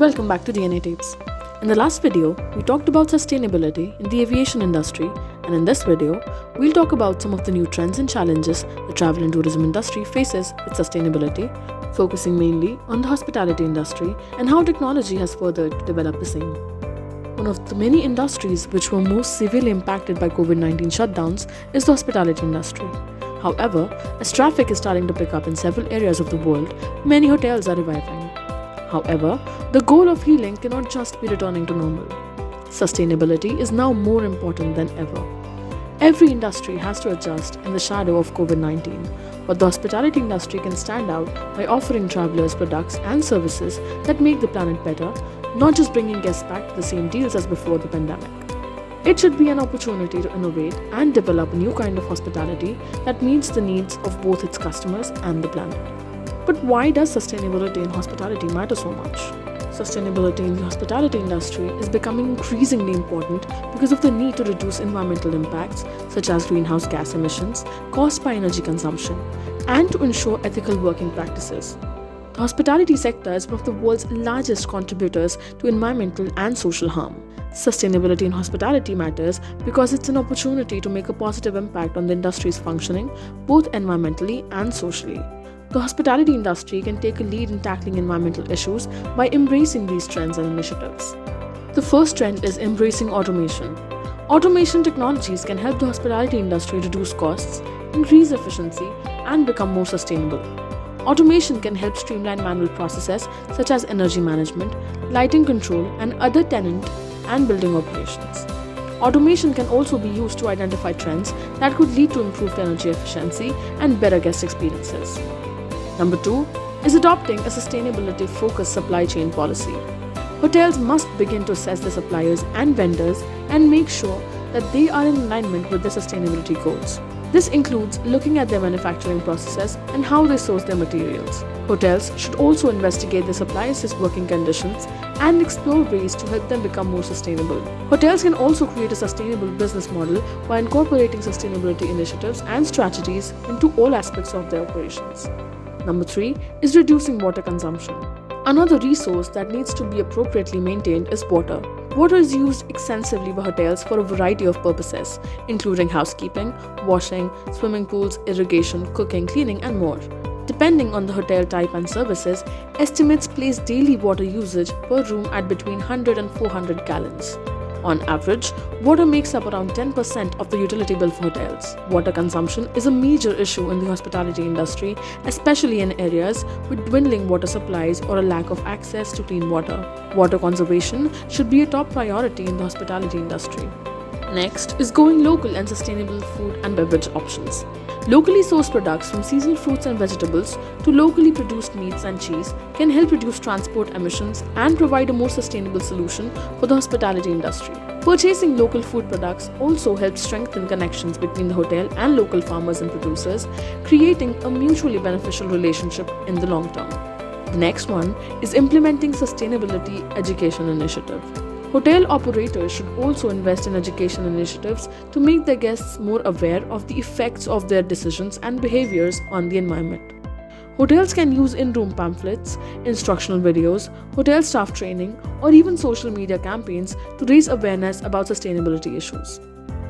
Welcome back to DNA Tapes. In the last video, we talked about sustainability in the aviation industry, and in this video, we'll talk about some of the new trends and challenges the travel and tourism industry faces with sustainability, focusing mainly on the hospitality industry and how technology has furthered to develop the same. One of the many industries which were most severely impacted by COVID-19 shutdowns is the hospitality industry. However, as traffic is starting to pick up in several areas of the world, many hotels are reviving. However, the goal of healing cannot just be returning to normal. Sustainability is now more important than ever. Every industry has to adjust in the shadow of COVID-19, but the hospitality industry can stand out by offering travelers products and services that make the planet better, not just bringing guests back to the same deals as before the pandemic. It should be an opportunity to innovate and develop a new kind of hospitality that meets the needs of both its customers and the planet. But why does sustainability in hospitality matter so much? Sustainability in the hospitality industry is becoming increasingly important because of the need to reduce environmental impacts such as greenhouse gas emissions caused by energy consumption and to ensure ethical working practices. The hospitality sector is one of the world's largest contributors to environmental and social harm. Sustainability in hospitality matters because it's an opportunity to make a positive impact on the industry's functioning, both environmentally and socially. The hospitality industry can take a lead in tackling environmental issues by embracing these trends and initiatives. The first trend is embracing automation. Automation technologies can help the hospitality industry reduce costs, increase efficiency, and become more sustainable. Automation can help streamline manual processes such as energy management, lighting control, and other tenant and building operations. Automation can also be used to identify trends that could lead to improved energy efficiency and better guest experiences. Number 2 is adopting a sustainability-focused supply chain policy. Hotels must begin to assess their suppliers and vendors and make sure that they are in alignment with their sustainability goals. This includes looking at their manufacturing processes and how they source their materials. Hotels should also investigate their suppliers' working conditions and explore ways to help them become more sustainable. Hotels can also create a sustainable business model by incorporating sustainability initiatives and strategies into all aspects of their operations. Number 3 is reducing water consumption. Another resource that needs to be appropriately maintained is water. Water is used extensively by hotels for a variety of purposes, including housekeeping, washing, swimming pools, irrigation, cooking, cleaning, and more. Depending on the hotel type and services, estimates place daily water usage per room at between 100 and 400 gallons. On average, water makes up around 10% of the utility bill for hotels. Water consumption is a major issue in the hospitality industry, especially in areas with dwindling water supplies or a lack of access to clean water. Water conservation should be a top priority in the hospitality industry. Next is going local and sustainable food and beverage options. Locally sourced products from seasonal fruits and vegetables to locally produced meats and cheese can help reduce transport emissions and provide a more sustainable solution for the hospitality industry. Purchasing local food products also helps strengthen connections between the hotel and local farmers and producers, creating a mutually beneficial relationship in the long term. The next one is implementing sustainability education initiative. Hotel operators should also invest in education initiatives to make their guests more aware of the effects of their decisions and behaviors on the environment. Hotels can use in-room pamphlets, instructional videos, hotel staff training, or even social media campaigns to raise awareness about sustainability issues.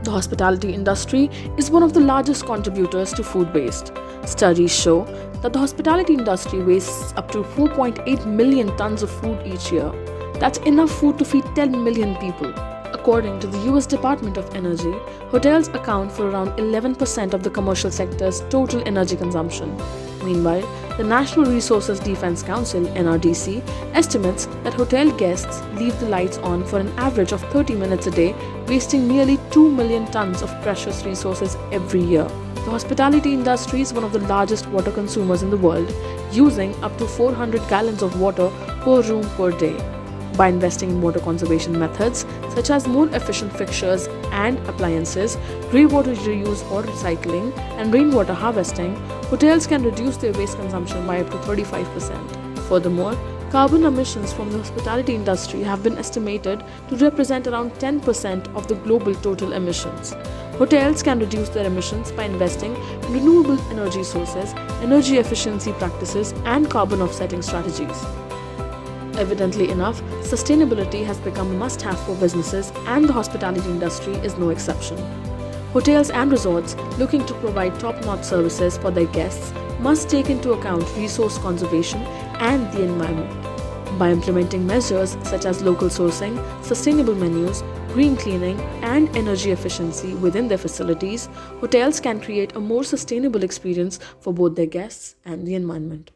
The hospitality industry is one of the largest contributors to food waste. Studies show that the hospitality industry wastes up to 4.8 million tons of food each year. That's enough food to feed 10 million people. According to the US Department of Energy, hotels account for around 11% of the commercial sector's total energy consumption. Meanwhile, the National Resources Defense Council (NRDC) estimates that hotel guests leave the lights on for an average of 30 minutes a day, wasting nearly 2 million tons of precious resources every year. The hospitality industry is one of the largest water consumers in the world, using up to 400 gallons of water per room per day. By investing in water conservation methods such as more efficient fixtures and appliances, grey water reuse or recycling, and rainwater harvesting, hotels can reduce their waste consumption by up to 35%. Furthermore, carbon emissions from the hospitality industry have been estimated to represent around 10% of the global total emissions. Hotels can reduce their emissions by investing in renewable energy sources, energy efficiency practices, and carbon offsetting strategies. Evidently enough, sustainability has become a must-have for businesses, and the hospitality industry is no exception. Hotels and resorts looking to provide top-notch services for their guests must take into account resource conservation and the environment. By implementing measures such as local sourcing, sustainable menus, green cleaning, and energy efficiency within their facilities, hotels can create a more sustainable experience for both their guests and the environment.